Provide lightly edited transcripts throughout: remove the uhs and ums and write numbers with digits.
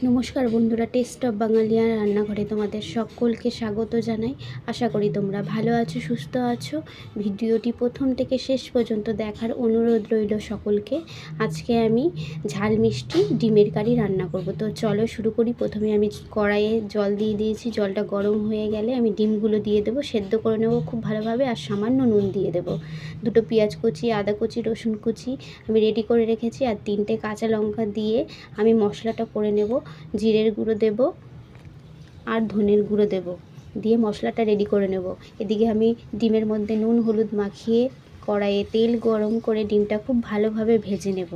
নমস্কার বন্ধুরা, test of বাঙালিয়ান রান্নাঘরে তোমাদের সকলকে স্বাগত জানাই। আশা করি তোমরা ভালো আছো, সুস্থ আছো। ভিডিওটি প্রথম থেকে শেষ পর্যন্ত দেখার অনুরোধ রইল সকলকে। আজকে আমি ঝাল মিষ্টি ডিমের কারি রান্না করব। তো চলো শুরু করি। প্রথমে আমি কড়াইয়ে জল দিয়ে দিয়েছি। জলটা গরম হয়ে গেলে আমি ডিমগুলো দিয়ে দেবো, সেদ্ধ করে নেবো খুব ভালোভাবে। আর সামান্য নুন দিয়ে দেবো। দুটো পেঁয়াজ কুচি, আদা কুচি, রসুন কুচি আমি রেডি করে রেখেছি। আর 3টে কাঁচা লঙ্কা দিয়ে আমি মশলাটা করে নেব। জিরের গুঁড়ো দেব আর ধনের গুঁড়ো দেব, দিয়ে মশলাটা রেডি করে নেব। এদিকে আমি ডিমের মধ্যে নুন হলুদ মাখিয়ে কড়াইয়ে তেল গরম করে ডিমটা খুব ভালোভাবে ভেজে নেব।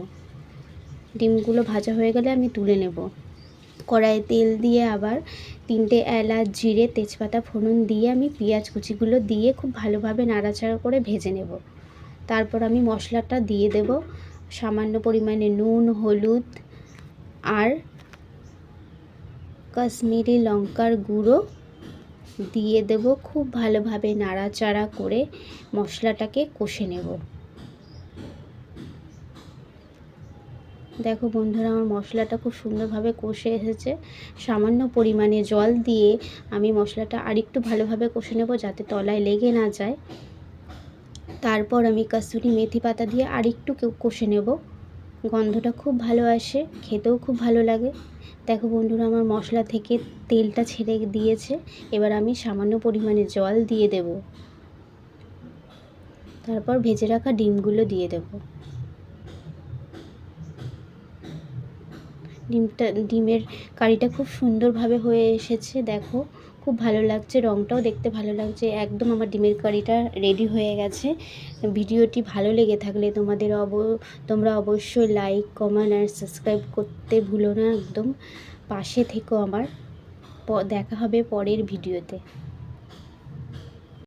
ডিমগুলো ভাজা হয়ে গেলে আমি তুলে নেব। কড়াইয়ে তেল দিয়ে আবার 3টে এলাচ, জিরে, তেজপাতা ফোড়ন দিয়ে আমি পেঁয়াজ কুচিগুলো দিয়ে খুব ভালোভাবে নাড়াচাড়া করে ভেজে নেব। তারপর আমি মশলাটা দিয়ে দেব। সামান্য পরিমাণে নুন, হলুদ আর কাশ্মীরি লঙ্কার গুঁড়ো দিয়ে দেব। খুব ভালোভাবে নাড়াচাড়া করে মশলাটাকে কষে নেব। দেখো বন্ধুরা, আমার মশলাটা খুব সুন্দরভাবে কষে এসেছে। সামান্য পরিমাণে জল দিয়ে আমি মশলাটা আরেকটু ভালোভাবে কষে নেব, যাতে তলায় লেগে না যায়। তারপর আমি কসুরি মেথি পাতা দিয়ে আরেকটু কষে নেব। গন্ধটা খুব ভালো আসে, খেতেও খুব ভালো লাগে। দেখো বন্ধুরা, আমার মশলা থেকে তেলটা ছেড়ে দিয়েছে। এবার আমি সামান্য পরিমাণে জল দিয়ে দেব। তারপর ভেজে রাখা ডিমগুলো দিয়ে দেব। ডিমের কারিটা খুব সুন্দরভাবে হয়ে এসেছে। দেখো খুব ভালো লাগছে, রঙটাও দেখতে ভালো লাগছে। একদম আমার ডিমের কারিটা রেডি হয়ে গেছে। ভিডিওটি ভালো লেগে থাকলে তোমরা অবশ্যই লাইক, কমেন্ট আর সাবস্ক্রাইব করতে ভুলো না। একদম পাশে থেকো আমার। দেখা হবে পরের ভিডিওতে।